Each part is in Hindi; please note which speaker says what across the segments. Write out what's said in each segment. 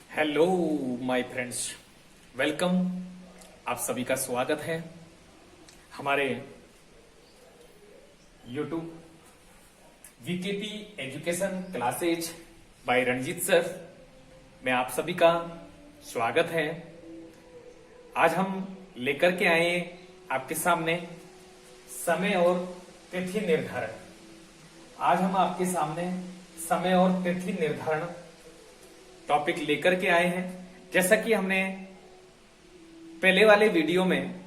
Speaker 1: Hello my friends, welcome. आप सभी का स्वागत है हमारे YouTube VKP education classes by Ranjeet sir में आप सभी का स्वागत है। आज हम लेकर के आए आपके सामने समय और तिथि निर्धारण। आज हम आपके सामने समय और तिथि निर्धारण टॉपिक लेकर के आए हैं। जैसा कि हमने पहले वाले वीडियो में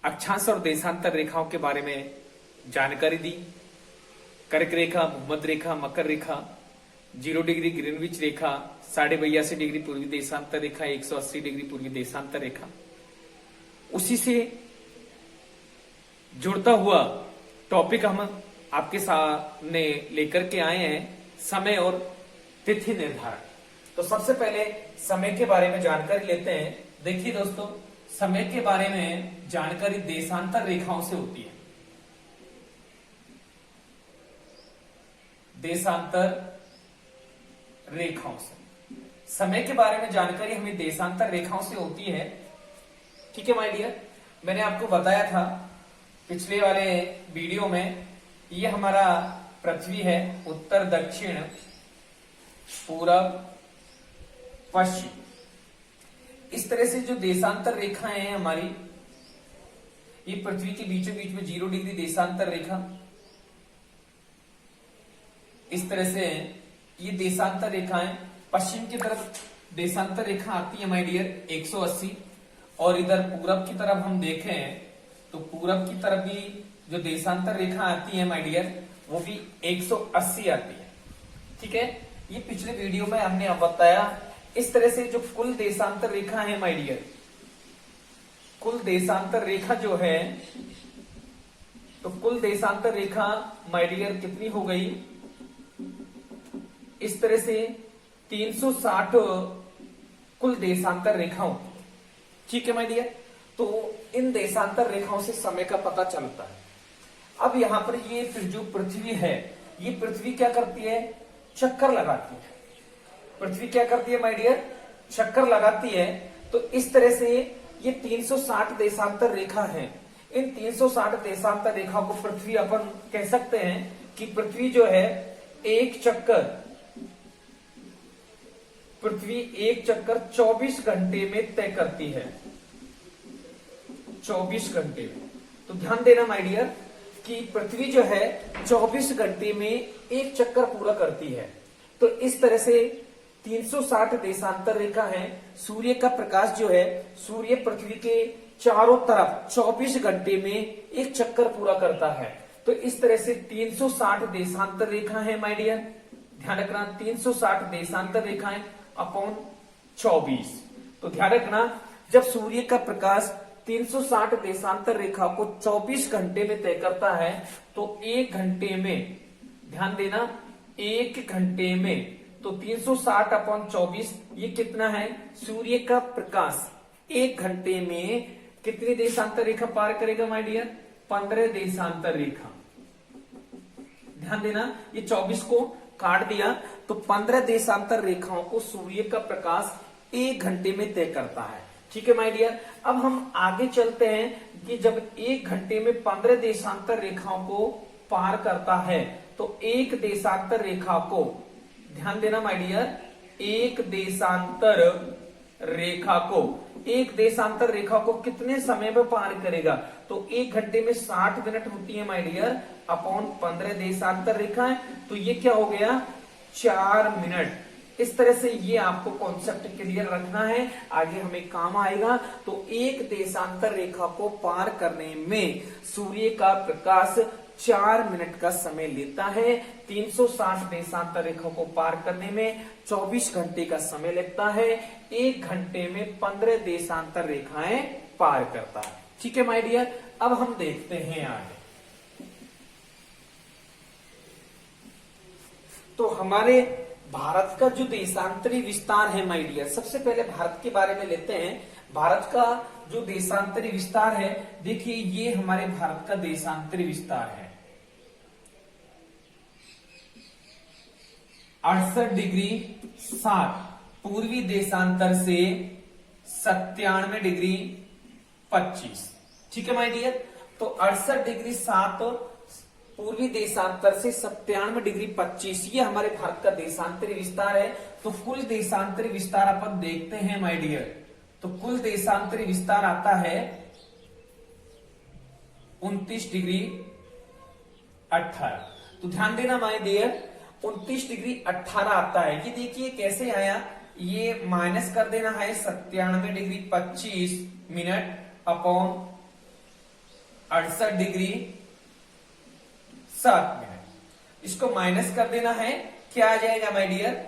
Speaker 1: अक्षांश और देशांतर रेखाओं के बारे में जानकारी दी। कर्क रेखा, भूमध्य रेखा, मकर रेखा, 0 डिग्री ग्रीनविच रेखा, 82.5 डिग्री पूर्वी देशांतर रेखा, 180 डिग्री पूर्वी देशांतर रेखा, उसी से जुड़ता हुआ टॉपिक हम आपके सामने लेकर के आए हैं, समय और तिथि निर्धारण। तो सबसे पहले समय के बारे में जानकारी लेते हैं। देखिए दोस्तों, समय के बारे में जानकारी देशांतर रेखाओं से होती है। देशांतर रेखाओं से समय के बारे में जानकारी हमें देशांतर रेखाओं से होती है। ठीक है माय डियर, मैंने आपको बताया था पिछले वाले वीडियो में, ये हमारा पृथ्वी है, उत्तर, दक्षिण, पूरब, पश्चिम। इस तरह से जो देशांतर रेखाएं हैं हमारी, ये पृथ्वी के बीचों बीच में 0 डिग्री देशांतर रेखा, इस तरह से ये देशांतर रेखाएं। पश्चिम की तरफ देशांतर रेखा आती है माय डियर 180, और इधर पूरब की तरफ हम देखें तो पूरब की तरफ भी जो देशांतर रेखा आती है माय डियर, वो भी 180 आती है। ठीक है, ये पिछले वीडियो में हमने अब बताया। इस तरह से जो कुल देशांतर रेखा है माय डियर, कुल देशांतर रेखा जो है, तो कुल देशांतर रेखा माय डियर कितनी हो गई? इस तरह से 360 कुल देशांतर रेखाओं। ठीक है माय डियर, तो इन देशांतर रेखाओं से समय का पता चलता है। अब यहां पर ये जो पृथ्वी है, ये पृथ्वी क्या करती है? चक्कर लगाती है। पृथ्वी क्या करती है माय डियर? चक्कर लगाती है। तो इस तरह से ये 360 देशांतर रेखा है। इन 360 देशांतर रेखाओं को पृथ्वी अपन कह सकते हैं कि पृथ्वी जो है एक चक्कर, पृथ्वी एक चक्कर 24 घंटे में तय करती है। 24 घंटे में। तो ध्यान देना माय डियर कि पृथ्वी जो है 24 घंटे में एक चक्कर पूरा करती है। तो इस तरह से 360 देशांतर रेखा है। सूर्य का प्रकाश जो है, सूर्य पृथ्वी के चारों तरफ 24 घंटे में एक चक्कर पूरा करता है। तो इस तरह से 360 देशांतर रेखा है माय डियर। ध्यान रखना, 360 देशांतर रेखाएं अपॉन 24। तो ध्यान रखना, जब सूर्य का प्रकाश 360 देशांतर रेखा को 24 घंटे में तय करता है, तो एक घंटे में, ध्यान देना, एक घंटे में, तो 360 अपॉन 24 ये कितना है? सूर्य का प्रकाश एक घंटे में कितनी देशांतर रेखा पार करेगा माय डियर? 15 देशांतर रेखा। ध्यान देना, ये 24 को काट दिया तो 15 देशांतर रेखाओं को सूर्य का प्रकाश एक घंटे में तय करता है। ठीक है माय डियर, अब हम आगे चलते हैं कि जब एक घंटे में 15 देशांतर रेखाओं को पार करता है, तो एक देशांतर रेखा को, ध्यान देना माय डियर, एक देशांतर रेखा को कितने समय में पार करेगा? तो एक घंटे में 60 मिनट होती है माय डियर, अपॉन 15 देशांतर रेखाएं, तो ये क्या हो गया? 4 मिनट। इस तरह से ये आपको कॉन्सेप्ट क्लियर रखना है, आगे हमें काम आएगा। तो एक देशांतर रेखा को पार करने में सूर्य का प्रकाश 4 मिनट का समय लेता है। 360 देशांतर रेखा को पार करने में 24 घंटे का समय लगता है। एक घंटे में 15 देशांतर रेखाएं पार करता है। ठीक है माय डियर, अब हम देखते हैं आगे। तो हमारे भारत का जो देशांतरी विस्तार है माय डियर, सबसे पहले भारत के बारे में लेते हैं। भारत का जो देशांतरी विस्तार है, देखिए ये हमारे भारत का देशांतरी विस्तार है 68 डिग्री 7 पूर्वी देशांतर से 97 डिग्री 25। ठीक है माय डियर, तो 68 डिग्री 7 पूर्वी देशांतर से 97 डिग्री 25, ये हमारे भारत का देशांतरी विस्तार है। तो कुल देशांतरी विस्तार अपन देखते हैं माय डियर, तो कुल देशांतरी विस्तार आता है 29 डिग्री 18। तो ध्यान देना माय डियर, 29 डिग्री 18 आता है। ये देखिए कैसे आया, ये माइनस कर देना है 97 degree 25 minute upon 68 degree 7 minute, इसको माइनस कर देना है, क्या आ जाएगा माय डियर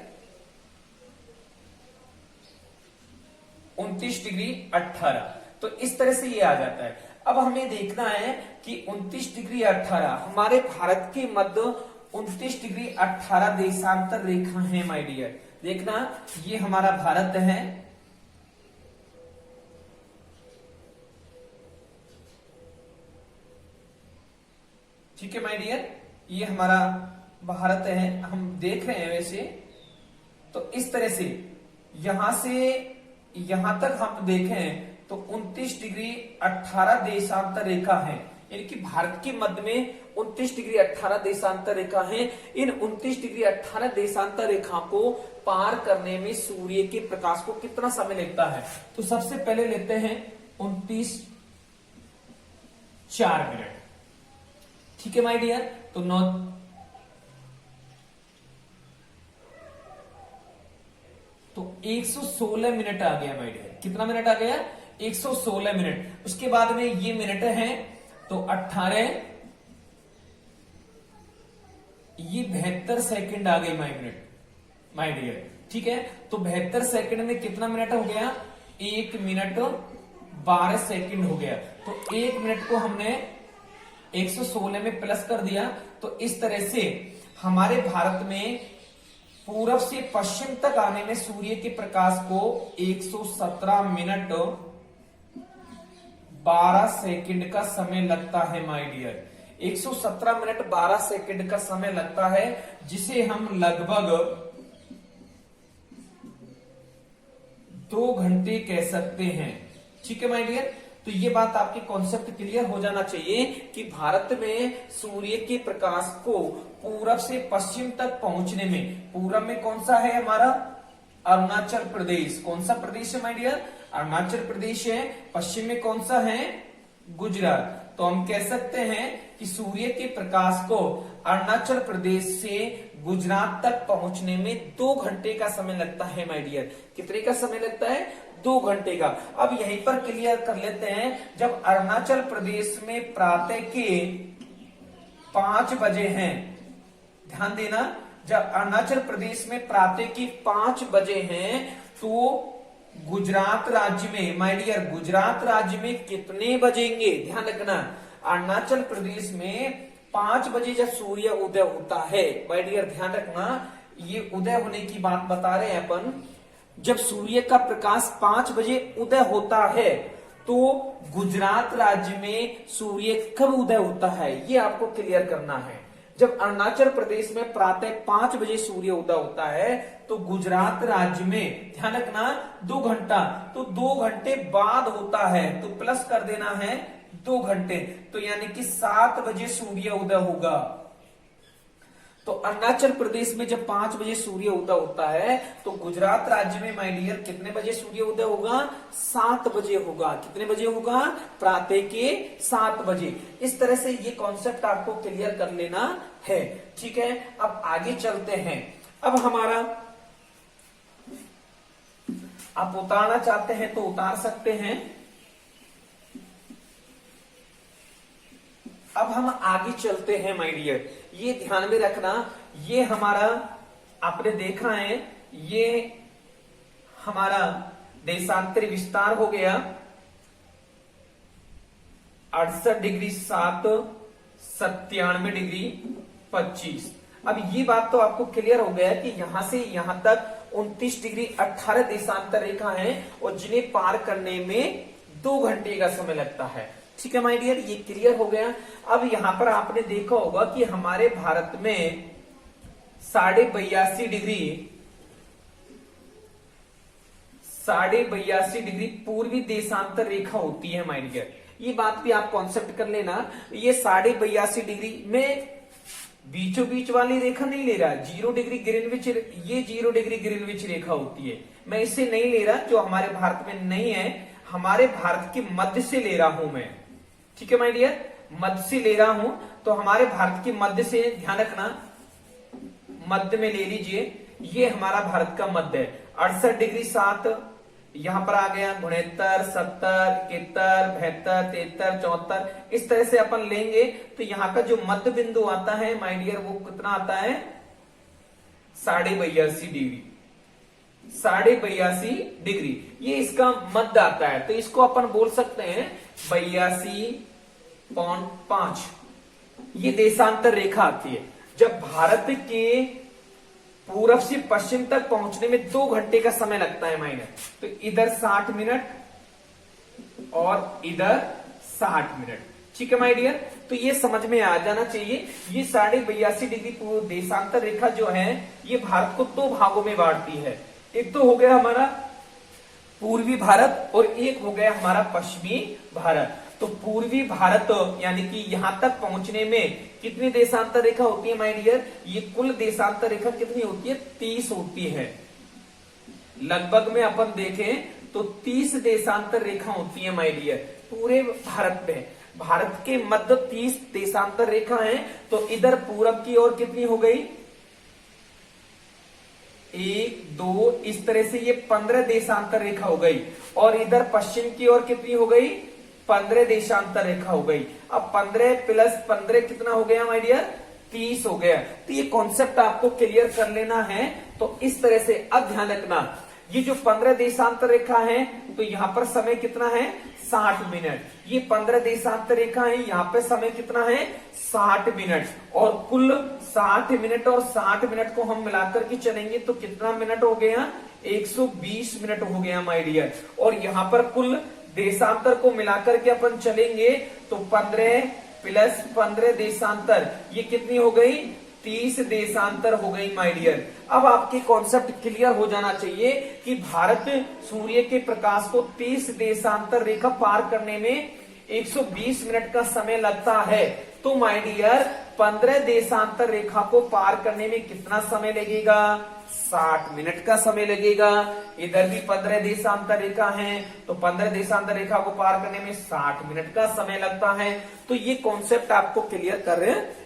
Speaker 1: 29 डिग्री 18। तो इस तरह से ये आ जाता है। अब हमें देखना है कि 29 डिग्री 18 हमारे भारत के मध्य 29 डिग्री 18 देशांतर रेखा है माय डियर। देखना ये हमारा भारत है, ठीक है माय डियर, ये हमारा भारत है, हम देख रहे हैं वैसे। तो इस तरह से यहां से यहां तक हम देखें तो 29 डिग्री 18 देशांतर रेखा है, यानी कि भारत के मध्य में 29 डिग्री 18 देशांतर रेखा है। इन 29 डिग्री 18 देशांतर रेखा को पार करने में सूर्य के प्रकाश को कितना समय लगता है? तो सबसे पहले लेते हैं 29 4 मिनट। ठीक है माय डियर, तो 9 तो 116 मिनट आ गया माय डियर। कितना मिनट आ गया? 116 मिनट। उसके बाद में ये मिनट है तो 18, ये 72 सेकंड आ गई माय डियर। ठीक है, तो 72 सेकंड में कितना मिनट हो गया? 1 मिनट 12 सेकंड हो गया। तो 1 मिनट को हमने 116 में प्लस कर दिया। तो इस तरह से हमारे भारत में पूरब से पश्चिम तक आने में सूर्य के प्रकाश को 117 मिनट 12 सेकंड का समय लगता है माय डियर। 117 मिनट 12 सेकंड का समय लगता है, जिसे हम लगभग 2 घंटे कह सकते हैं। ठीक है माय डियर, तो ये बात आपकी कॉन्सेप्ट क्लियर हो जाना चाहिए कि भारत में सूर्य के प्रकाश को पूरब से पश्चिम तक पहुंचने में, पूरब में कौन सा है हमारा? अरुणाचल प्रदेश। कौन सा प्रदेश है माय डियर? अरुणाचल प्रदेश है। पश्चिम में कौन सा है? गुजरात। तो हम कह सकते हैं कि सूर्य के प्रकाश को अरुणाचल प्रदेश से गुजरात तक पहुंचने में 2 घंटे का समय लगता है माय डियर। कितने का समय लगता है? 2 घंटे का। अब यहीं पर क्लियर कर लेते हैं, जब अरुणाचल प्रदेश में प्रातः के 5 बजे हैं, ध्यान देना, जब अरुणाचल प्रदेश में प्रातः के 5 बजे हैं, तो गुजरात राज्य में माय डियर, गुजरात राज्य में कितने बजेंगे? ध्यान रखना, अरुणाचल प्रदेश में 5 बजे जब सूर्य उदय होता है माय डियर, ध्यान रखना, ये उदय होने की बात बता रहे हैं अपन। जब सूर्य का प्रकाश 5 बजे उदय होता है, तो गुजरात राज्य में सूर्य कब उदय होता है, ये आपको क्लियर करना है। जब अरुणाचल प्रदेश में प्रातः 5 बजे सूर्य उदय होता है, तो गुजरात राज्य में, ध्यान रखना, 2 घंटा, तो 2 घंटे बाद होता है, तो प्लस कर देना है 2 घंटे, तो यानी कि 7 बजे सूर्य उदय होगा। तो अरुणाचल प्रदेश में जब 5 बजे सूर्य उदय होता है, तो गुजरात राज्य में माय डियर कितने बजे सूर्य उदय होगा? 7 बजे होगा। कितने बजे होगा? प्रातः के 7 बजे। इस तरह से ये कॉन्सेप्ट आपको क्लियर कर लेना है। ठीक है, अब आगे चलते हैं। अब हमारा, आप उतारना चाहते हैं तो उतार सकते हैं। अब हम आगे चलते हैं माय डियर, ये ध्यान में रखना, ये हमारा आपने देखा है, ये हमारा देशांतरी विस्तार हो गया 68 डिग्री 7 97 डिग्री 25। अब ये बात तो आपको क्लियर हो गया कि यहां से यहां तक 29 डिग्री 18 देशांतर रेखा है, और जिन्हें पार करने में 2 घंटे का समय लगता है। ठीक है माय डियर, ये क्लियर हो गया। अब यहां पर आपने देखा होगा कि हमारे भारत में 82.5 डिग्री 82.5 डिग्री पूर्वी देशांतर रेखा होती है माय डियर। ये बात भी आप कॉन्सेप्ट कर लेना। ये 82.5 डिग्री में बीचों बीच वाली रेखा नहीं ले रहा, 0 डिग्री ग्रीनविच, ये 0 डिग्री ग्रीनविच रेखा होती है। मैं इसे नहीं ले रहा, जो हमारे भारत में नहीं है, हमारे भारत के मध्य से ले रहा हूं मैं। ठीक है माय डियर, मध्य से ले रहा हूं, तो हमारे भारत के मध्य से, ध्यान रखना, मध्य में ले लीजिए, ये हमारा भारत का मध्य है। 68 डिग्री 7 यहां पर आ गया, 69, 70, 71, 72, 73, 74, इस तरह से अपन लेंगे तो यहाँ का जो मध्य बिंदु आता है माय डियर, वो कितना आता है? 82.5 डिग्री। 82.5 डिग्री ये इसका मध्य आता है, तो इसको अपन बोल सकते हैं 82.5। ये देशांतर रेखा आती है। जब भारत के पूरब से पश्चिम तक पहुंचने में 2 घंटे का समय लगता है माइनर, तो इधर 60 मिनट और इधर 60 मिनट। ठीक है माय डियर, तो ये समझ में आ जाना चाहिए। ये 82.5 डिग्री देशांतर रेखा जो है, ये भारत को 2 भागों में बांटती है। एक तो हो गया हमारा पूर्वी भारत और एक हो गया हमारा पश्चिमी भारत। तो पूर्वी भारत यानी कि यहां तक पहुंचने में कितनी देशांतर रेखा होती है माय डियर? ये कुल देशांतर रेखा कितनी होती है? 30 होती है। लगभग में अपन देखें तो 30 देशांतर रेखा होती है माय डियर पूरे भारत में। भारत के मध्य 30 देशांतर रेखा है, तो इधर पूरब की ओर कितनी हो गई? 1, 2, इस तरह से ये 15 देशांतर रेखा हो गई, और इधर पश्चिम की ओर कितनी हो गई? 15 देशांतर रेखा हो गई। अब 15 + 15 कितना हो गया माय डियर? 30 हो गया। तो ये कॉन्सेप्ट आपको क्लियर कर लेना है। तो इस तरह से अब ध्यान रखना, ये जो 15 देशांतर रेखा है, तो यहां पर समय कितना है? 60 मिनट। ये 15 देशांतर रेखा है, यहां पर समय कितना है? 60 मिनट। और कुल 60 मिनट और 60 मिनट को हम मिलाकर के चलेंगे तो कितना मिनट हो गया? 120 मिनट हो गया माय डियर। और यहां पर कुल देशांतर को मिलाकर के अपन चलेंगे तो 15 + 15 देशांतर, ये कितनी हो गई? 30 देशांतर हो गई माय डियर। अब आपके कॉन्सेप्ट क्लियर हो जाना चाहिए कि भारत सूर्य के प्रकाश को 30 देशांतर रेखा पार करने में 120 मिनट का समय लगता है। तो माय डियर 15 देशांतर रेखा को पार करने में कितना समय लगेगा? 60 मिनट का समय लगेगा। इधर भी 15 देशांतर रेखा है, तो 15 देशांतर रेखा को पार करने में 60 मिनट का समय लगता है। तो ये कॉन्सेप्ट आपको क्लियर कर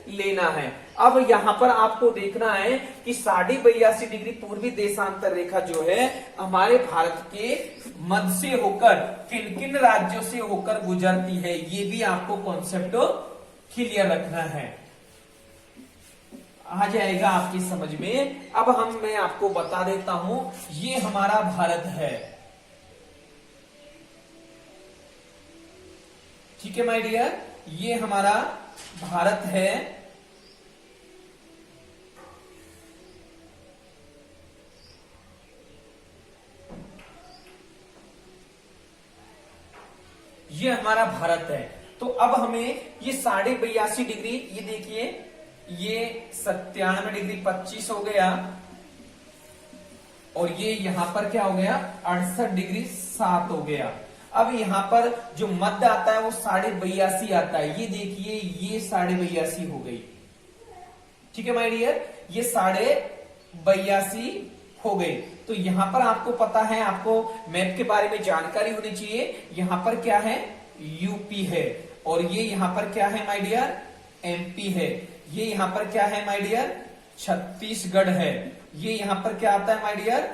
Speaker 1: लेना है। अब यहां पर आपको देखना है कि 82.5 डिग्री पूर्वी देशांतर रेखा जो है हमारे भारत के मध्य से होकर किन किन राज्यों से होकर गुजरती है, ये भी आपको कॉन्सेप्ट क्लियर रखना है। आ जाएगा आपकी समझ में। अब मैं आपको बता देता हूं, ये हमारा भारत है। ठीक है माय डियर, ये हमारा भारत है। ये हमारा भारत है। तो अब हमें ये 82.5 डिग्री, ये देखिए, ये 97 डिग्री 25 हो गया, और ये यहां पर क्या हो गया? 68 डिग्री 7 हो गया। अब यहां पर जो मध्य आता है वो 82.5 आता है। ये देखिए, ये 82.5 हो गई। ठीक है माय डियर, ये 82.5 हो गई। तो यहां पर आपको पता है, आपको मैप के बारे में जानकारी होनी चाहिए। यहां पर क्या है? यूपी है, और ये यहां पर क्या है माय डियर? एमपी है। ये यहां पर क्या है माय डियर? छत्तीसगढ़ है। ये यहां पर क्या आता है माय डियर?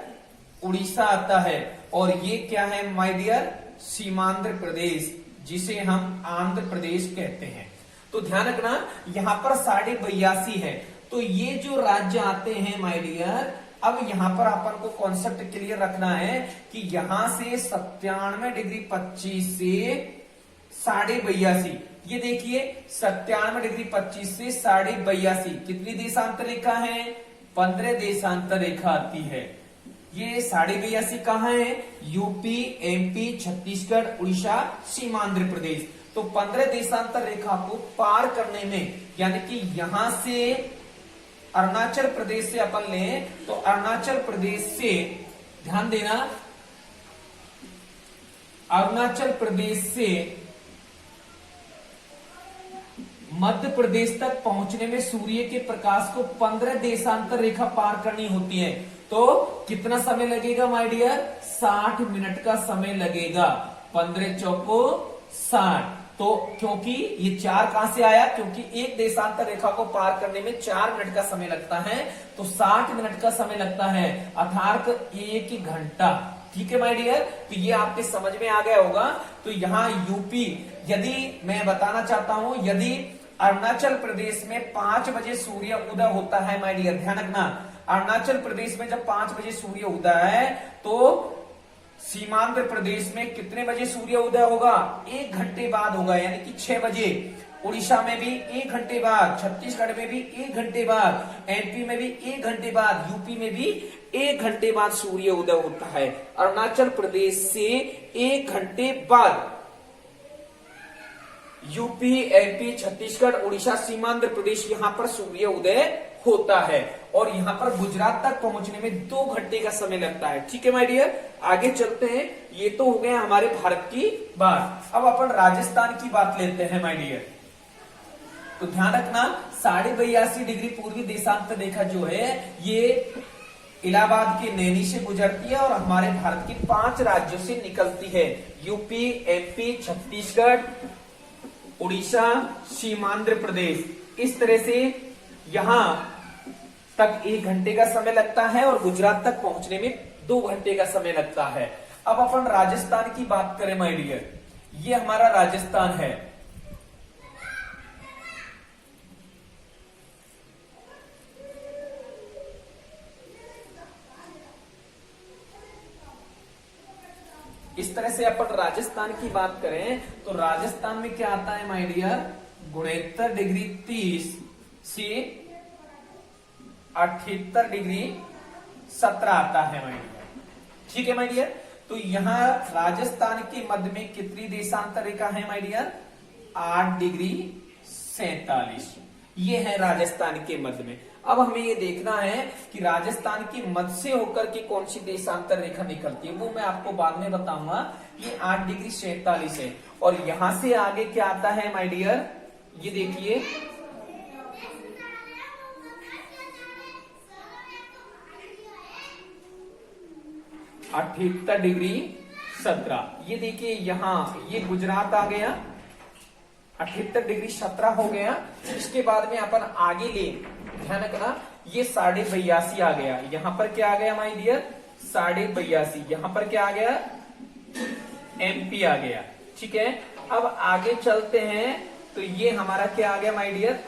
Speaker 1: उड़ीसा आता है। और ये क्या है माय डियर? सीमांध्र प्रदेश, जिसे हम आंध्र प्रदेश कहते हैं। तो ध्यान रखना, यहां पर 82.5 है। तो ये जो राज्य आते हैं माय डियर, अब यहां पर अपन को कॉन्सेप्ट क्लियर रखना है कि यहां से 97 डिग्री 25 से 82.5, ये देखिए 97 डिग्री 25 से 82.5 कितनी देशांतर रेखा है? 15 देशांतर रेखा आती है। ये 82.5 कहां है? यूपी, एमपी, छत्तीसगढ़, उड़ीसा, सीमांध्र प्रदेश। तो 15 देशांतर रेखा को पार करने में, यानी कि यहां से अरुणाचल प्रदेश से अपन लें तो अरुणाचल प्रदेश से, ध्यान देना, अरुणाचल प्रदेश से मध्य प्रदेश तक पहुंचने में सूर्य के प्रकाश को 15 देशांतर रेखा पार करनी होती है। तो कितना समय लगेगा माय डियर? 60 मिनट का समय लगेगा। 15 चौको 60। तो क्योंकि ये 4 कहां से आया? क्योंकि एक देशांतर रेखा को पार करने में 4 मिनट का समय लगता है, तो 60 मिनट का समय लगता है, अर्थात 1 घंटा। ठीक है माय डियर, तो ये आपके समझ में आ गया होगा। तो यहाँ यूपी, यदि मैं बताना चाहता हूं, यदि अरुणाचल प्रदेश में 5 बजे सूर्य उदय होता है माय डियर, ध्यान रखना, अरुणाचल प्रदेश में जब 5 बजे सूर्य उदय है तो सीमांध्र प्रदेश में कितने बजे सूर्य उदय होगा? 1 घंटे बाद होगा, यानी कि 6 बजे। उड़ीसा में भी 1 घंटे बाद, छत्तीसगढ़ में भी 1 घंटे बाद, एमपी में भी 1 घंटे बाद, यूपी में भी 1 घंटे बाद सूर्य उदय होता है। अरुणाचल प्रदेश से 1 घंटे बाद यूपी, एमपी, छत्तीसगढ़, उड़ीसा, सीमांध्र प्रदेश, यहां पर सूर्य उदय होता है। और यहां पर गुजरात तक पहुंचने में 2 घंटे का समय लगता है। ठीक है माय डियर, आगे चलते हैं। ये तो हो गया हमारे भारत की बात। अब अपन राजस्थान की बात लेते हैं माय डियर। तो ध्यान रखना, 82.5 डिग्री पूर्वी देशांतर रेखा जो है ये इलाहाबाद के नैनी से गुजरती है और हमारे भारत के 5 राज्यों से निकलती है, यूपी, एमपी, छत्तीसगढ़, उड़ीसा, सीमांध्र प्रदेश। इस तरह से यहां तक 1 घंटे का समय लगता है और गुजरात तक पहुंचने में 2 घंटे का समय लगता है। अब अपन राजस्थान की बात करें माय डियर, ये हमारा राजस्थान है। इस तरह से अपन राजस्थान की बात करें तो राजस्थान में क्या आता है माय डियर? 69 डिग्री 30 से 78 डिग्री 17 आता है माय डियर। ठीक है माय डियर, तो यहां राजस्थान के मध्य में कितनी देशांतर रेखा है माय डियर? 8 डिग्री 47। ये है राजस्थान के मध्य में। अब हमें ये देखना है कि राजस्थान की मध्य से होकर के कौन सी देशांतर रेखा निकलती है, वो मैं आपको बाद में बताऊंगा। ये 8 डिग्री 47 है और यहां से आगे क्या आता है माय डियर? ये देखिए, अठहत्तर डिग्री 17। ये देखिए यहां ये गुजरात आ गया, 78 डिग्री 17 हो गया। इसके बाद में अपन आगे ले, ध्यान रखना, ये 82.5 आ गया। यहां पर क्या आ गया माय डियर? 82.5। यहां पर क्या आ गया? एमपी आ गया। ठीक है, अब आगे चलते हैं तो ये हमारा क्या आ गया माय डियर?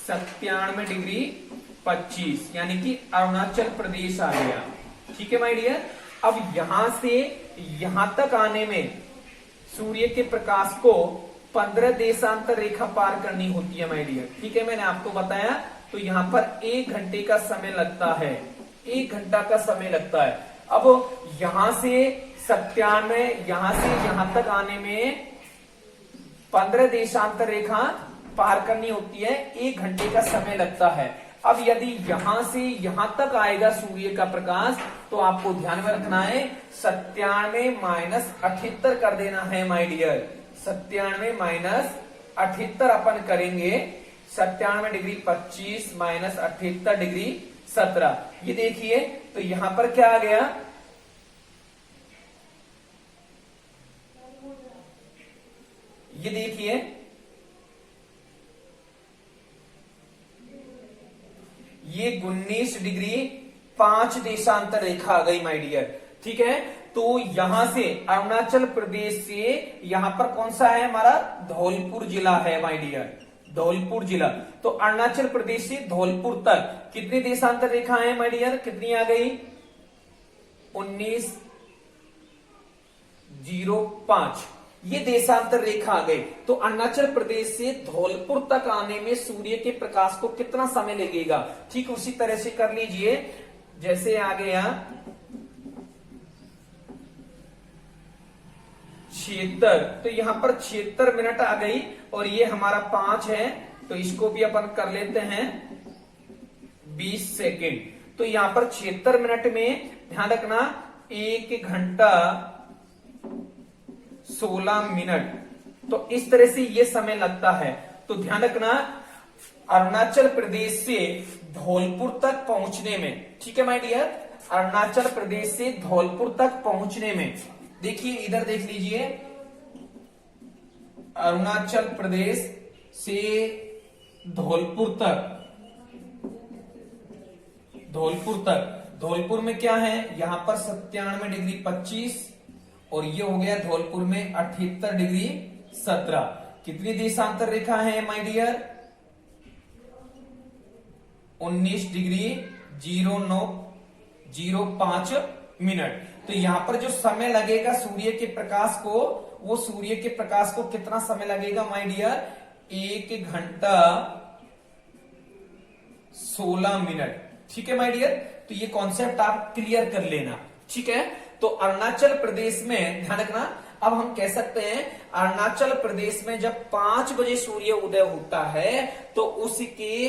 Speaker 1: 97 डिग्री 25, यानी कि अरुणाचल प्रदेश आ गया। ठीक है माय डियर, अब यहां से यहां तक आने में सूर्य के प्रकाश को 15 देशांतर रेखा पार करनी होती है माय डियर। ठीक है, मैंने आपको बताया। तो यहां पर 1 घंटे का समय लगता है, 1 घंटा का समय लगता है। अब यहां से 97, यहां से यहां तक आने में 15 देशांतर रेखा पार करनी होती है, 1 घंटे का समय लगता है। अब यदि यहां से यहां तक आएगा सूर्य का प्रकाश, तो आपको ध्यान में रखना है 97 माइनस 78 कर देना है माय डियर। 97 माइनस 78 अपन करेंगे, 97 डिग्री 25 माइनस 78 डिग्री 17। ये देखिए, तो यहां पर क्या आ गया? ये देखिए, ये 19 डिग्री 5 देशांतर रेखा आ गई माय डियर। ठीक है, तो यहां से अरुणाचल प्रदेश से यहां पर कौन सा है हमारा? धौलपुर जिला है माय डियर, धौलपुर जिला। तो अरुणाचल प्रदेश से धौलपुर तक कितनी देशांतर रेखा है माय डियर? कितनी आ गई? 19.05। ये देशांतर रेखा आ गई। तो अरुणाचल प्रदेश से धौलपुर तक आने में सूर्य के प्रकाश को कितना समय लगेगा? ठीक उसी तरह से कर लीजिए, जैसे आ गया 76, तो यहां पर 76 मिनट आ गई और ये हमारा 5 है, तो इसको भी अपन कर लेते हैं 20 सेकेंड। तो यहां पर 76 मिनट में ध्यान रखना 1 घंटा 16 मिनट। तो इस तरह से ये समय लगता है। तो ध्यान रखना, अरुणाचल प्रदेश से धौलपुर तक पहुंचने में, ठीक है माय डियर, अरुणाचल प्रदेश से धौलपुर तक पहुंचने में, देखिए इधर देख लीजिए, अरुणाचल प्रदेश से धौलपुर तक, धौलपुर में क्या है, यहां पर 97 डिग्री 25 और ये हो गया धौलपुर में 78 डिग्री 17। कितनी देशांतर रेखा है माय डियर, 19 डिग्री 0905 मिनट। तो यहां पर जो समय लगेगा सूर्य के प्रकाश को, वो सूर्य के प्रकाश को कितना समय लगेगा माय डियर, 1 घंटा 16 मिनट। ठीक है माय डियर, तो ये कॉन्सेप्ट आप क्लियर कर लेना। ठीक है, तो अरुणाचल प्रदेश में ध्यान रखना, अब हम कह सकते हैं अरुणाचल प्रदेश में जब 5 बजे सूर्य उदय होता है तो उसके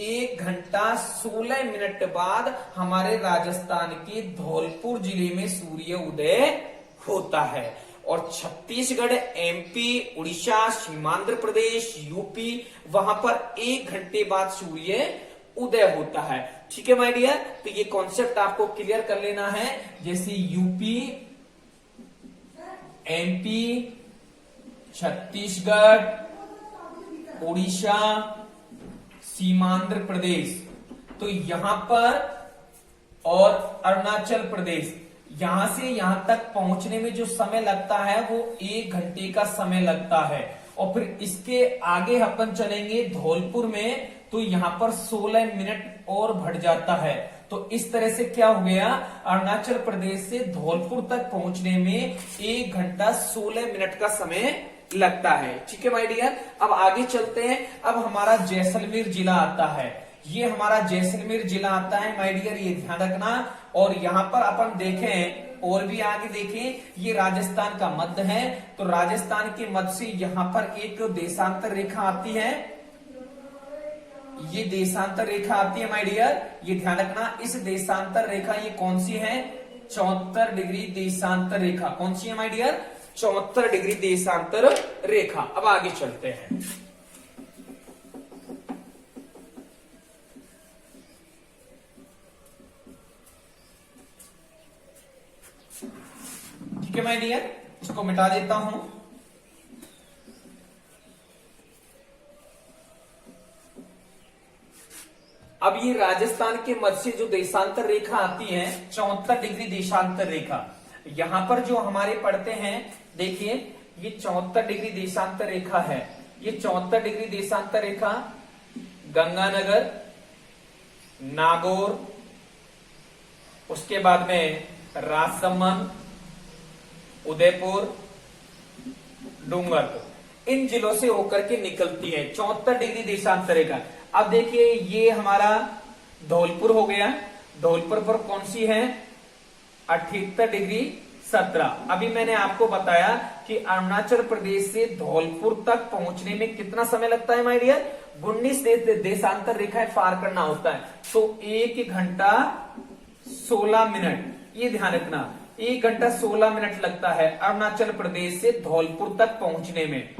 Speaker 1: 1 घंटा 16 मिनट बाद हमारे राजस्थान के धौलपुर जिले में सूर्य उदय होता है। और छत्तीसगढ़, एमपी, उड़ीसा, सीमांध्र प्रदेश, यूपी, वहां पर 1 घंटे बाद सूर्य उदय होता है। ठीक है माय डियर, तो ये कॉन्सेप्ट आपको क्लियर कर लेना है। जैसे यूपी, एमपी, छत्तीसगढ़, उड़ीसा, सीमांध्र प्रदेश, तो यहां पर, और अरुणाचल प्रदेश, यहां से यहां तक पहुंचने में जो समय लगता है वो 1 घंटे का समय लगता है। और फिर इसके आगे अपन चलेंगे धौलपुर में, तो यहां पर 16 मिनट और बढ़ जाता है। तो इस तरह से क्या हो गया, अरुणाचल प्रदेश से धौलपुर तक पहुंचने में 1 घंटा 16 मिनट का समय लगता है। ठीक है माय डियर, अब आगे चलते हैं। अब हमारा जैसलमेर जिला आता है, ये हमारा जैसलमेर जिला आता है माय डियर, ये ध्यान रखना। और यहां पर अपन देखें, और भी आगे देखें, ये राजस्थान का मध्य है, तो राजस्थान के मध्य से यहां पर एक देशांतर रेखा आती है, ये देशांतर रेखा आती है माय डियर, ये ध्यान रखना। इस देशांतर रेखा ये कौन सी है, 74 डिग्री देशांतर रेखा। कौन सी है माय डियर, 74 डिग्री देशांतर रेखा। अब आगे चलते हैं। ठीक है माय डियर, इसको मिटा देता हूं। अब ये राजस्थान के मध्य से जो देशांतर रेखा आती है, 74 डिग्री देशांतर रेखा, यहां पर जो हमारे पढ़ते हैं, देखिए ये 74 डिग्री देशांतर रेखा है। ये 74 डिग्री देशांतर रेखा गंगानगर, नागौर, उसके बाद में राजसमंद, उदयपुर, डूंगरपुर, इन जिलों से होकर के निकलती है 74 डिग्री देशांतर रेखा। अब देखिए ये हमारा धौलपुर हो गया, धौलपुर पर कौन सी है, 78 डिग्री 17। अभी मैंने आपको बताया कि अरुणाचल प्रदेश से धौलपुर तक पहुंचने में कितना समय लगता है माय डियर, 19 देशांतर रेखाएं पार करना होता है, तो 1 घंटा 16 मिनट, ये ध्यान रखना, 1 घंटा 16 मिनट लगता है अरुणाचल प्रदेश से धौलपुर तक पहुंचने में,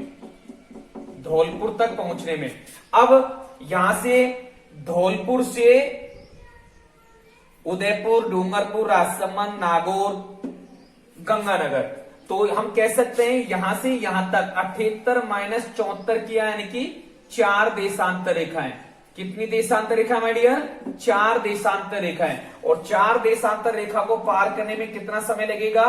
Speaker 1: धौलपुर तक पहुंचने में। अब यहां से धौलपुर से उदयपुर, डूंगरपुर, राजसमंद, नागौर, गंगानगर, तो हम कह सकते हैं यहां से यहां तक 78 माइनस 74 किया, यानी कि 4 देशांतर रेखाएं। कितनी देशांतर रेखा माय डियर, 4 देशांतर रेखाएं। और 4 देशांतर रेखा को पार करने में कितना समय लगेगा,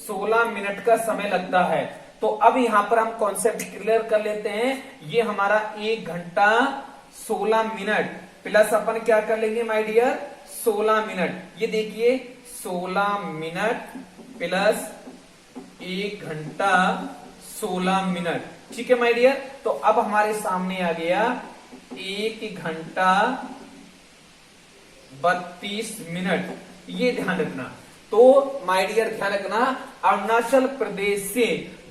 Speaker 1: 16 मिनट का समय लगता है। तो अब यहां पर हम कॉन्सेप्ट क्लियर कर लेते हैं। ये हमारा 1 घंटा 16 मिनट प्लस अपन क्या कर लेंगे माय डियर, 16 मिनट। ये देखिए 16 मिनट प्लस 1 घंटा 16 मिनट। ठीक है माय डियर, तो अब हमारे सामने आ गया 1 घंटा 32 मिनट, ये ध्यान रखना। तो माय डियर ध्यान रखना, अरुणाचल प्रदेश से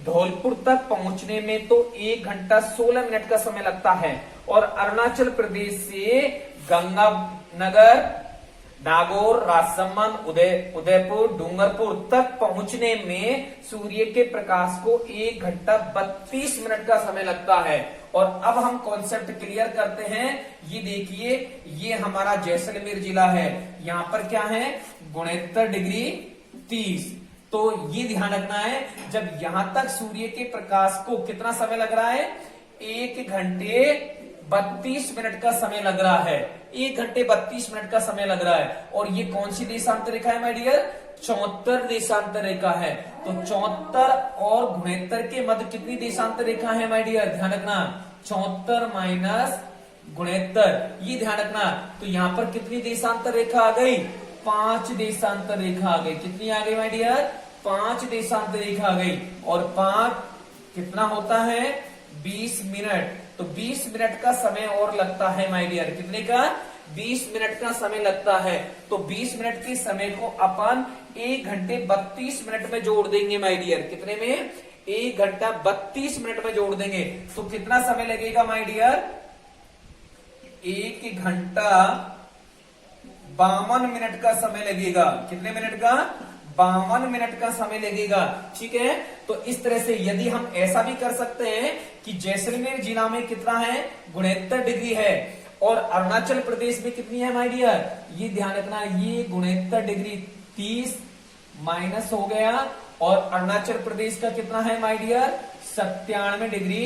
Speaker 1: धौलपुर तक पहुंचने में तो 1 घंटा 16 मिनट का समय लगता है, और अरुणाचल प्रदेश से गंगानगर, नागौर, राजसमंद, उदयपुर, डूंगरपुर तक पहुंचने में सूर्य के प्रकाश को 1 घंटा 32 मिनट का समय लगता है। और अब हम कॉन्सेप्ट क्लियर करते हैं। ये देखिए, ये हमारा जैसलमेर जिला है। यहां पर क्या है, 69 डिग्री 30। तो ये ध्यान रखना है, जब यहां तक सूर्य के प्रकाश को कितना समय लग रहा है, 1 घंटे 32 मिनट का समय लग रहा है। 1 घंटे 32 मिनट का समय लग रहा है। और ये कौन सी देशांतर रेखा है माय डियर, 74 देशांतर रेखा है। तो 74 और 69 के मध्य कितनी देशांतर रेखा है माय डियर, ध्यान रखना, 74 माइनस 69, ये ध्यान रखना। तो यहां पर कितनी देशांतर रेखा आ गई, 5 देशांतर रेखा आ गई। कितनी आ गई माय डियर, 5 देशांतर रेखा आ गई। और 5 कितना होता है, 20 मिनट। तो 20 मिनट का समय और लगता है माय डियर, कितने का, 20 मिनट का समय लगता है। तो 20 मिनट के समय को अपन 1 घंटे 32 मिनट में जोड़ देंगे माय डियर। कितने में, 1 घंटा 32 मिनट में जोड़ देंगे। तो कितना समय लगेगा माय डियर, 1 घंटा 52 मिनट का समय लगेगा। कितने मिनट का, 52 मिनट का समय लगेगा। ठीक है, तो इस तरह से यदि हम ऐसा भी कर सकते हैं कि जैसलमेर जिला में कितना है, 69 डिग्री है। और अरुणाचल प्रदेश में कितनी है माय डियर, ये ध्यान रखना, ये 69 डिग्री 30 माइनस हो गया। और अरुणाचल प्रदेश का कितना है माय डियर, 97 डिग्री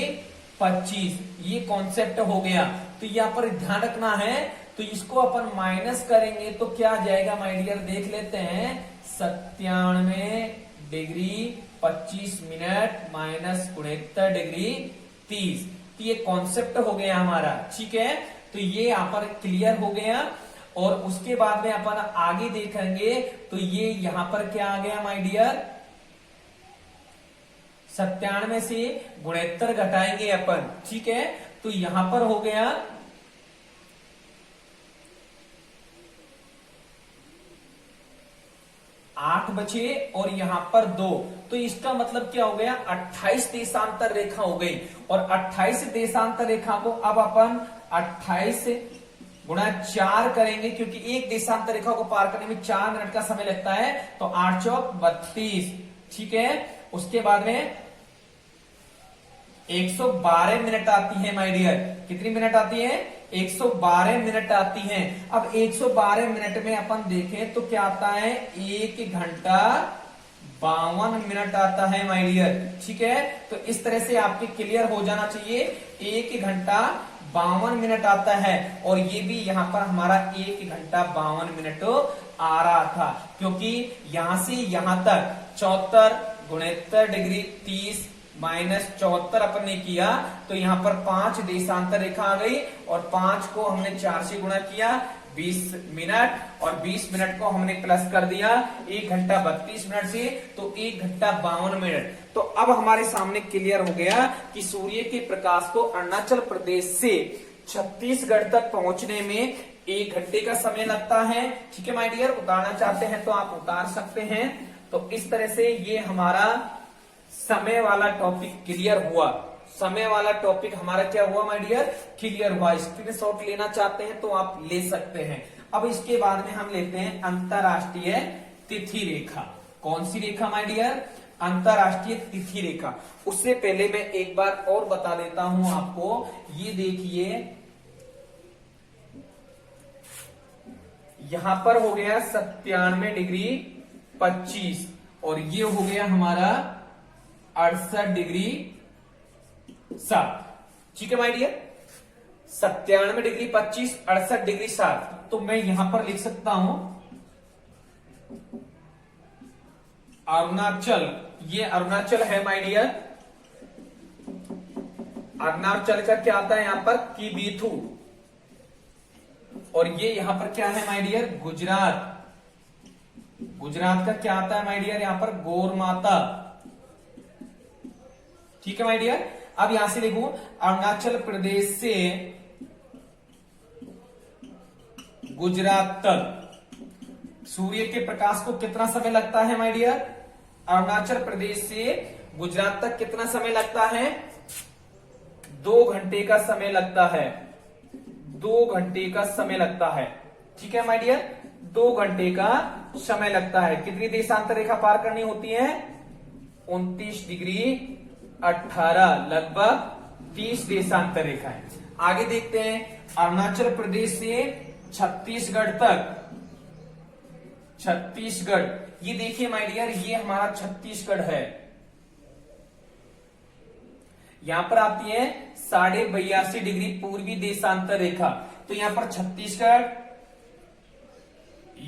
Speaker 1: 25। ये कॉन्सेप्ट हो गया। तो यहाँ पर ध्यान रखना है, तो इसको अपन माइनस करेंगे तो क्या आ जाएगा माय डियर, देख लेते हैं। 97 डिग्री 25 मिनट माइनस 69 डिग्री 30। तो ये कॉन्सेप्ट हो गया हमारा। ठीक है, तो ये यहाँ पर क्लियर हो गया। और उसके बाद में अपन आगे देखेंगे, तो ये यहां पर क्या आ गया माय डियर, 97 से 69 घटाएंगे अपन। ठीक है, तो यहां पर हो गया 8 बचे और यहां पर 2। तो इसका मतलब क्या हो गया, 28 देशांतर रेखा हो गई। और 28 देशांतर रेखा को अब अपन 28 गुणा 4 करेंगे, क्योंकि एक देशांतर रेखा को पार करने में 4 मिनट का समय लगता है। तो 8 चौक 32। ठीक है, उसके बाद में 112 मिनट आती है माय डियर। कितनी मिनट आती है, 112 मिनट आती हैं। अब 112 मिनट में अपन देखें तो क्या आता है, 1 घंटा 52 मिनट आता है माय डियर। ठीक है, तो इस तरह से आपके क्लियर हो जाना चाहिए, 1 घंटा 52 मिनट आता है। और ये भी यहाँ पर हमारा 1 घंटा 52 मिनट आ रहा था, क्योंकि यहां से यहां तक 74 69 डिग्री 30 माइनस 74 अपन ने किया। तो यहाँ पर 5 देशांतर रेखा आ गई। और 5 को हमने 4 से गुणा किया, 20 मिनट। और 20 मिनट को हमने प्लस कर दिया 1 घंटा 32 मिनट से, तो 1 घंटा 52 मिनट। तो अब हमारे सामने क्लियर हो गया कि सूर्य के प्रकाश को अरुणाचल प्रदेश से छत्तीसगढ़ तक पहुंचने में 1 घंटे का समय लगता है। ठीक है माय डियर, उतारना चाहते हैं तो आप उतार सकते हैं। तो इस तरह से ये हमारा समय वाला टॉपिक क्लियर हुआ। समय वाला टॉपिक हमारा क्या हुआ माय डियर, क्लियर हुआ। स्क्रीनशॉट लेना चाहते हैं तो आप ले सकते हैं। अब इसके बाद में हम लेते हैं अंतरराष्ट्रीय तिथि रेखा। कौन सी रेखा माय डियर, अंतरराष्ट्रीय तिथि रेखा। उससे पहले मैं एक बार और बता देता हूं आपको। ये देखिए, यहां पर हो गया 97 डिग्री 25 और ये हो गया हमारा 68 डिग्री 7। ठीक है माय डियर, 97 डिग्री 25 68 डिग्री 7। तो मैं यहां पर लिख सकता हूं अरुणाचल, ये अरुणाचल है माय डियर। अरुणाचल का क्या आता है यहां पर, किबीथू। और ये यहां पर क्या है माय डियर, गुजरात। गुजरात का क्या आता है माय डियर, यहां पर गोरमाता। ठीक है माय डियर, अब यहां से लिखूं अरुणाचल प्रदेश से गुजरात तक सूर्य के प्रकाश को कितना समय लगता है माय डियर, अरुणाचल प्रदेश से गुजरात तक कितना समय लगता है, 2 घंटे का समय लगता है। 2 घंटे का समय लगता है। ठीक है माय डियर, 2 घंटे का समय लगता है। कितनी देशांतर रेखा पार करनी होती है? 29 डिग्री 18, लगभग 30 देशांतर रेखाएं। आगे देखते हैं अरुणाचल प्रदेश से छत्तीसगढ़ तक। छत्तीसगढ़, ये देखिए माय डियर, ये हमारा छत्तीसगढ़ है। यहां पर आती है 82.5 डिग्री पूर्वी देशांतर रेखा। तो यहां पर छत्तीसगढ़,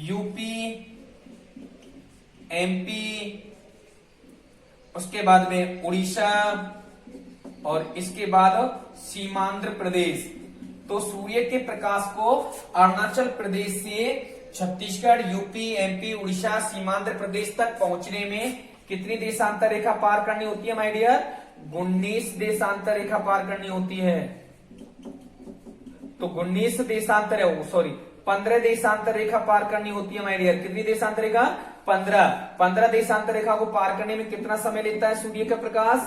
Speaker 1: यूपी, एमपी, उसके बाद में उड़ीसा और इसके बाद सीमांध्र प्रदेश। तो सूर्य के प्रकाश को अरुणाचल प्रदेश से छत्तीसगढ़, यूपी, एमपी, उड़ीसा, सीमांध्र प्रदेश तक पहुंचने में कितनी देशांतर रेखा पार करनी होती है माय डियर? 19 देशांतर रेखा पार करनी होती है। तो 19 देशांतर, सॉरी 15 देशांतर रेखा पार करनी होती है माय डियर। कितनी देशांतर रेखा? 15 देशांतर रेखा को पार करने में कितना समय लेता है सूर्य का प्रकाश?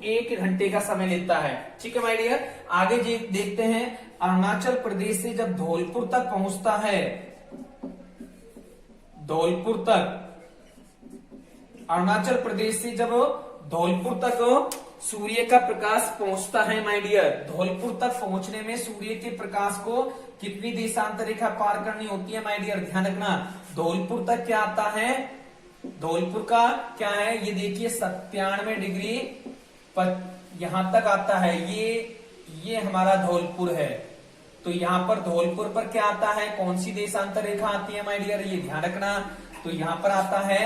Speaker 1: 1 घंटे का समय लेता है। ठीक है माय डियर। आगे देखते हैं अरुणाचल प्रदेश से जब धौलपुर तक पहुंचता है, धौलपुर तक, अरुणाचल प्रदेश से जब धौलपुर तक सूर्य का प्रकाश पहुंचता है माय डियर, धौलपुर तक पहुंचने में सूर्य के प्रकाश को कितनी देशांतर रेखा पार करनी होती है माय डियर? ध्यान रखना, धौलपुर तक क्या आता है? धौलपुर का क्या है? ये देखिए 97 डिग्री यहां तक आता है। ये हमारा धौलपुर है। तो यहां पर धौलपुर पर क्या आता है? कौन सी देशांतर रेखा आती है माय डियर? ये ध्यान रखना। तो यहां पर आता है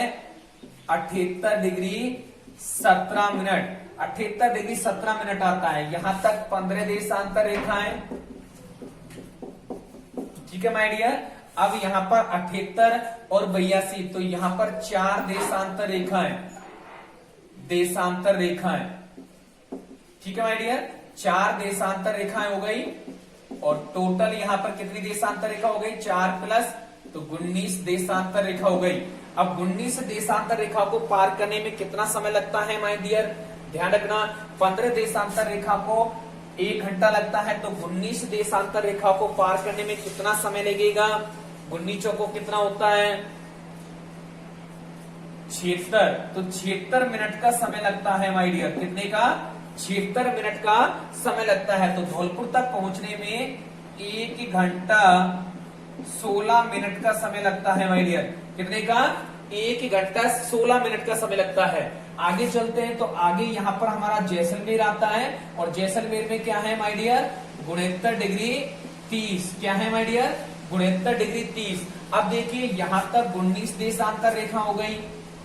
Speaker 1: 78 डिग्री 17 मिनट, 78 डिग्री 17 मिनट आता है। यहां तक 15 देशांतर रेखाएं। ठीक है माय डियर। अब यहां पर 78 और 82, तो यहां पर 4 देशांतर रेखाएं, देशांतर रेखाएं। ठीक है माय डियर, 4 देशांतर रेखाएं हो गई। और टोटल यहां पर कितनी देशांतर रेखा हो गई? 4 प्लस, तो 19 देशांतर रेखा हो गई। अब 19 देशांतर रेखा को पार करने में कितना समय लगता है माय डियर? ध्यान रखना, 15 देशांतर रेखा को 1 घंटा लगता है। तो 19 देशांतर रेखा को पार करने में कितना समय लगेगा? 19 चौको कितना होता है? 76। तो 76 मिनट का समय लगता है माय डियर। कितने का? 76 मिनट का समय लगता है। तो धौलपुर तक पहुंचने में 1 घंटा 16 मिनट का समय लगता है माय डियर। कितने का? 1 घंटा 16 मिनट का समय लगता है। आगे चलते हैं। तो आगे यहां पर हमारा जैसलमेर आता है। और जैसलमेर में क्या है माय डियर? 69 डिग्री 30। क्या है माय डियर? 69 डिग्री 30। अब देखिए यहां तक 19 देशांतर रेखा हो गई।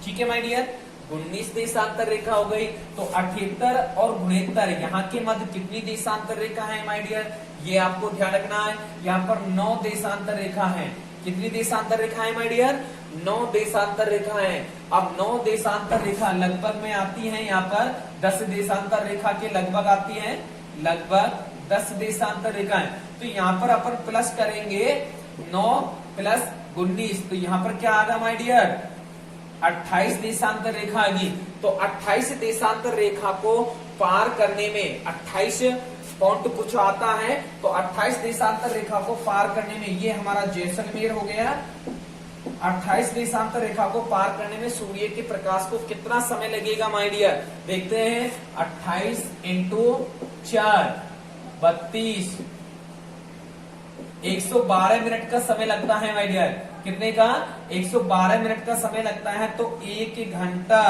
Speaker 1: ठीक है माय डियर, 19 देशांतर रेखा हो गई। तो 78 और 69 यहाँ के मध्य कितनी देशांतर रेखा है माय डियर? ये आपको ध्यान रखना है। यहाँ पर 9 देशांतर रेखा है। कितनी देशांतर रेखा है माय डियर? 9 देशांतर रेखा है। अब 9 देशांतर रेखा लगभग में आती है, यहाँ पर 10 देशांतर रेखा के लगभग आती है, लगभग 10 देशांतर रेखाएं। तो यहाँ पर अपन प्लस करेंगे 9 प्लस 19, तो यहाँ पर क्या आ गया माय डियर? 28 देशांतर रेखा आ गई। तो 28 देशांतर रेखा को पार करने में 28 पॉइंट कुछ आता है। तो 28 देशांतर रेखा को पार करने में ये हमारा जैसलमेर हो गया। 28 देशांतर रेखा को पार करने में सूर्य के प्रकाश को कितना समय लगेगा माय डियर? देखते हैं। 28 × 4 32, 112 मिनट का समय लगता है माय डियर। कितने का? 112 मिनट का समय लगता है। तो 1 घंटा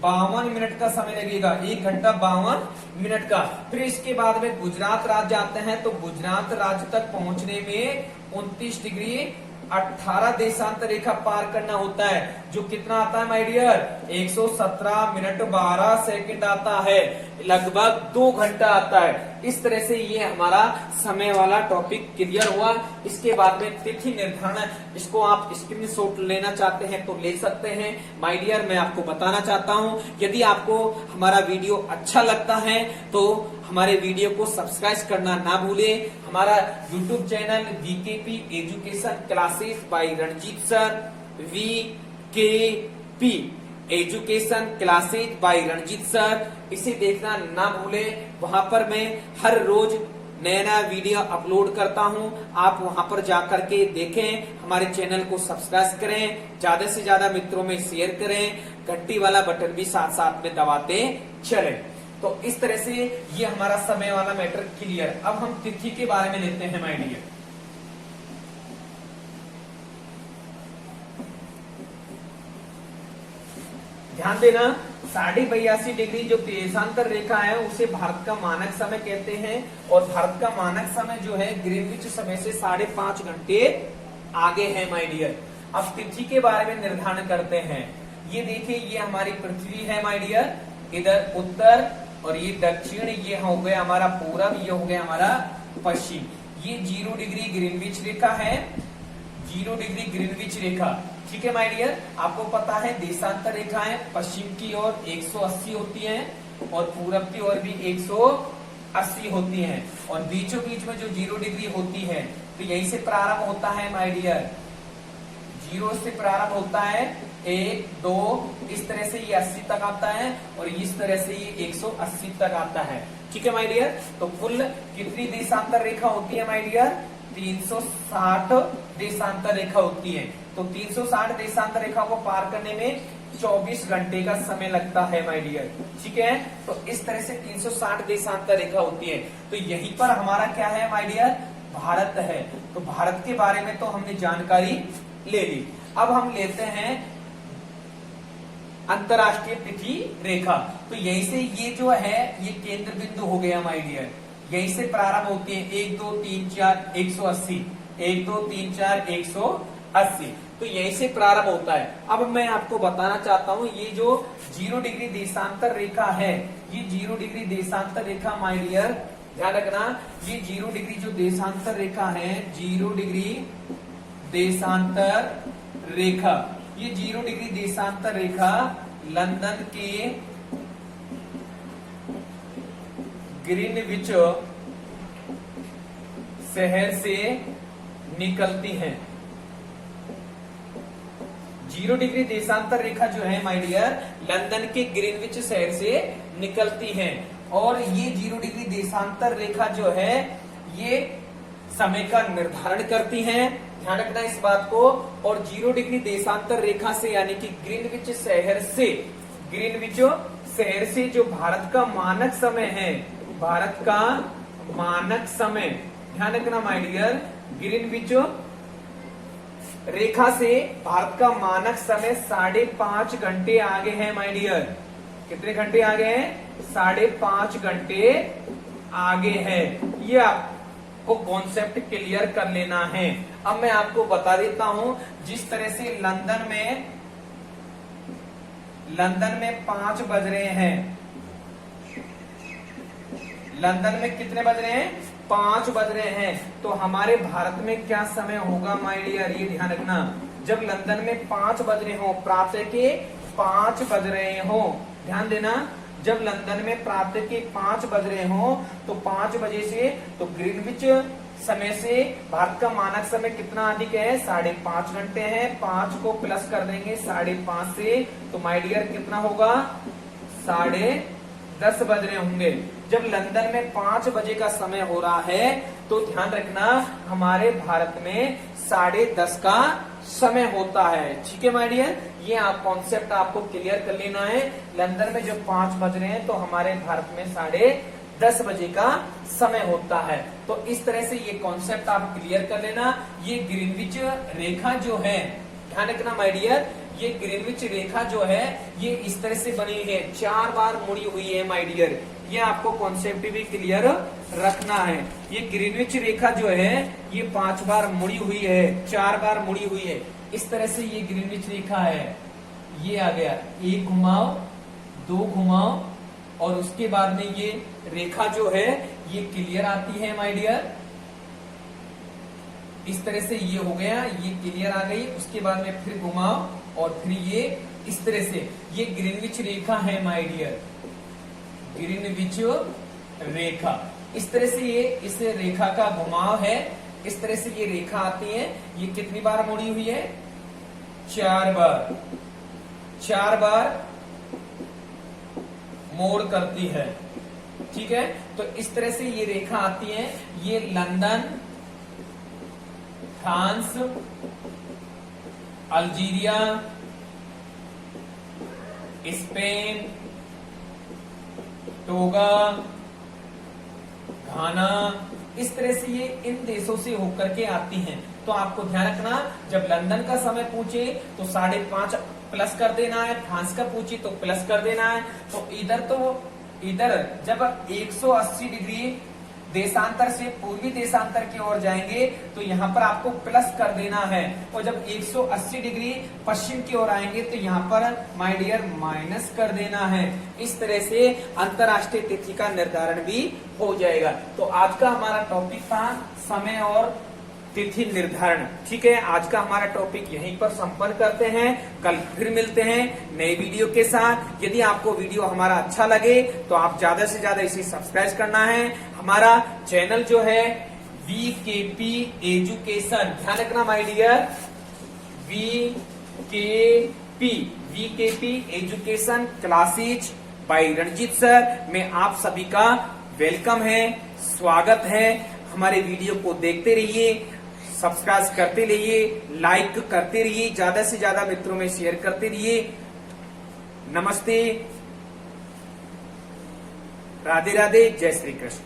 Speaker 1: 52 मिनट का समय लगेगा। 1 घंटा 52 मिनट का। फिर इसके बाद में गुजरात राज्य आते हैं। तो गुजरात राज्य तक पहुंचने में 29 डिग्री 18 देशांतर रेखा पार करना होता है, जो कितना आता है माय डियर? 117 मिनट 12 सेकंड आता है, लगभग 2 घंटा आता है। इस तरह से ये हमारा समय वाला टॉपिक क्लियर हुआ। इसके बाद में तिथि निर्धारण, इसको आप स्क्रीनशॉट लेना चाहते हैं तो ले सकते हैं। माय डियर, मैं आपको बताना चाहता हूं, यदि आपको हमारा वीडियो अच्छा लगता है तो हमारे वीडियो को सब्सक्राइब करना ना भूलें। हमारा YouTube channel VKP education classes by Ranjeet sir, VKP education classes by Ranjeet sir, इसे देखना ना भूलें। वहां पर मैं हर रोज नया नया वीडियो अपलोड करता हूं, आप वहां पर जाकर के देखें, हमारे चैनल को सब्सक्राइब करें, ज्यादा से ज्यादा मित्रों में शेयर करें, घंटी वाला बटन भी साथ साथ में दबाते चलें। तो इस तरह से ये हमारा समय वाला मैटर क्लियर। अब हम तिथि के बारे में लेते हैं माय डियर। ध्यान देना, 82.5 डिग्री जो देशांतर रेखा है उसे भारत का मानक समय कहते हैं, और भारत का मानक समय जो है ग्रीनविच समय से 5.5 घंटे आगे है माय डियर। अब तिथि के बारे में निर्धारण करते हैं। ये देखिए, ये हमारी पृथ्वी है माय डियर, इधर उत्तर और ये दक्षिण, ये हो गया हमारा पूरब, ये हो गया हमारा पश्चिम। ये 0 डिग्री ग्रीनविच रेखा है, 0 डिग्री ग्रीनविच रेखा। ठीक है माय डियर, आपको पता है देशांतर रेखाएं पश्चिम की ओर 180 होती हैं और पूरब की ओर भी 180 होती हैं, और बीचों बीच में जो 0 डिग्री होती है तो यहीं से प्रारंभ होता है माय डियर, 0 से प्रारंभ होता है, 1 2 इस तरह से ये 80 तक आता है, और इस तरह से ये 180 तक आता है। ठीक है माय डियर, तो कुल कितनी देशांतर रेखा होती है माय डियर? 360 देशांतर रेखा होती है। तो 360 देशांतर रेखा को पार करने में 24 घंटे का समय लगता है माय डियर। ठीक है, तो इस तरह से 360 देशांतर रेखा होती है। तो यहीं पर हमारा क्या है माय डियर? भारत है। तो भारत के बारे में तो हमने जानकारी ले ली। अब हम लेते हैं अंतरराष्ट्रीय तिथि रेखा। तो यहीं से ये जो है ये केंद्र बिंदु हो गया माय डियर, यहीं से प्रारंभ होती है 1 2 3 4 180, 1 2 3 4 180, तो यहीं से प्रारंभ होता है। अब मैं आपको बताना चाहता हूं, ये जो 0 डिग्री देशांतर रेखा है, ये 0 डिग्री देशांतर रेखा माय डियर ध्यान रखना, ये 0 डिग्री जो देशांतर रेखा है, 0 डिग्री देशांतर रेखा, ये 0 डिग्री देशांतर रेखा लंदन के ग्रीनविच शहर से निकलती हैं। 0 डिग्री देशांतर रेखा जो है माय डियर लंदन के ग्रीनविच शहर से निकलती हैं, और ये 0 डिग्री देशांतर रेखा जो है ये समय का निर्धारण करती हैं। ध्यान रखना इस बात को। और 0 डिग्री देशांतर रेखा से यानी कि ग्रीनविच शहर से, ग्रीनविच शहर से जो भारत का मानक समय है, भारत का मानक समय, ध्यान रखना माय डियर, ग्रीनविच रेखा से भारत का मानक समय 5.5 घंटे आगे है माय डियर। कितने घंटे आगे हैं? 5.5 घंटे आगे है। ये आपको कॉन्सेप्ट क्लियर कर लेना है। अब मैं आपको बता देता हूं, जिस तरह से लंदन में 5 बज रहे हैं, लंदन में कितने बज रहे हैं? 5 बज रहे हैं। तो हमारे भारत में क्या समय होगा माय डियर? ये ध्यान रखना, जब लंदन में 5 बज रहे हो, प्रातः के 5 बज रहे हो, ध्यान देना, जब लंदन में प्रातः के 5 बज रहे हो तो 5 बजे से, तो ग्रीनविच समय से भारत का मानक समय कितना अधिक है? 5.5 घंटे है। 5 को प्लस कर देंगे 5.5 से, तो माय डियर कितना होगा? 10:30 बज रहे होंगे। जब लंदन में 5 बजे का समय हो रहा है तो ध्यान रखना हमारे भारत में 10:30 का समय होता है। ठीक है माय डियर, ये आप कॉन्सेप्ट आपको क्लियर कर लेना है। लंदन में जब 5 बज रहे हैं तो हमारे भारत में 10:30 बजे का समय होता है। तो इस तरह से ये कॉन्सेप्ट आप क्लियर कर लेना। ये ग्रीनविच रेखा जो है, ध्यान रखना माय डियर, ये ग्रीनविच रेखा जो है ये इस तरह से बनी है, 4 बार मुड़ी हुई है माय डियर। ये आपको कॉन्सेप्ट भी क्लियर रखना है। ये ग्रीनविच रेखा जो है ये 5 बार मुड़ी हुई है, 4 बार मुड़ी हुई है। इस तरह से ये ग्रीनविच रेखा है, ये आ गया, 1 घुमाओ, 2 घुमाओ, और उसके बाद में ये रेखा जो है ये क्लियर आती है माय डियर। इस तरह से ये हो गया, ये क्लियर आ गई। उसके बाद में फिर घुमाओ और फिर ये इस तरह से, ये ग्रीनविच रेखा है माय डियर, ग्रीनविच रेखा। इस तरह से ये इस रेखा का घुमाव है। इस तरह से ये रेखा आती है, ये कितनी बार मुड़ी हुई है? 4 बार, 4 बार मोड़ करती है। ठीक है, तो इस तरह से ये रेखा आती है, ये London, France, Algeria, Spain, Togo, Ghana, इस तरह से ये इन देशों से होकर के आती हैं। तो आपको ध्यान रखना, जब लंदन का समय पूछे तो 5.5 प्लस कर देना है, फ्रांस का पूछे तो प्लस कर देना है। तो इधर जब 180 डिग्री देशांतर से पूर्वी देशांतर की ओर जाएंगे तो यहाँ पर आपको प्लस कर देना है, और जब 180 डिग्री पश्चिम की ओर आएंगे तो यहाँ पर माय डियर माइनस कर देना है। इस तरह से अंतरराष्ट्रीय तिथि का निर्धारण भी हो जाएगा। तो आज का हमारा टॉपिक था समय और तिथि निर्धारण। ठीक है, आज का हमारा टॉपिक यहीं पर संपन्न करते हैं। कल फिर मिलते हैं नए वीडियो के साथ। यदि आपको वीडियो हमारा अच्छा लगे तो आप ज्यादा से ज्यादा इसे सब्सक्राइब करना है। हमारा चैनल जो है वीकेपी एजुकेशन, ध्यान रखना my dear, VKP education classes by Ranjeet sir में आप सभी का वेलकम है, स्वागत है। हमारे वीडियो को देखते रहिए, सब्सक्राइब करते रहिए, लाइक करते रहिए, ज्यादा से ज्यादा मित्रों में शेयर करते रहिए। नमस्ते, राधे राधे, जय श्री कृष्ण।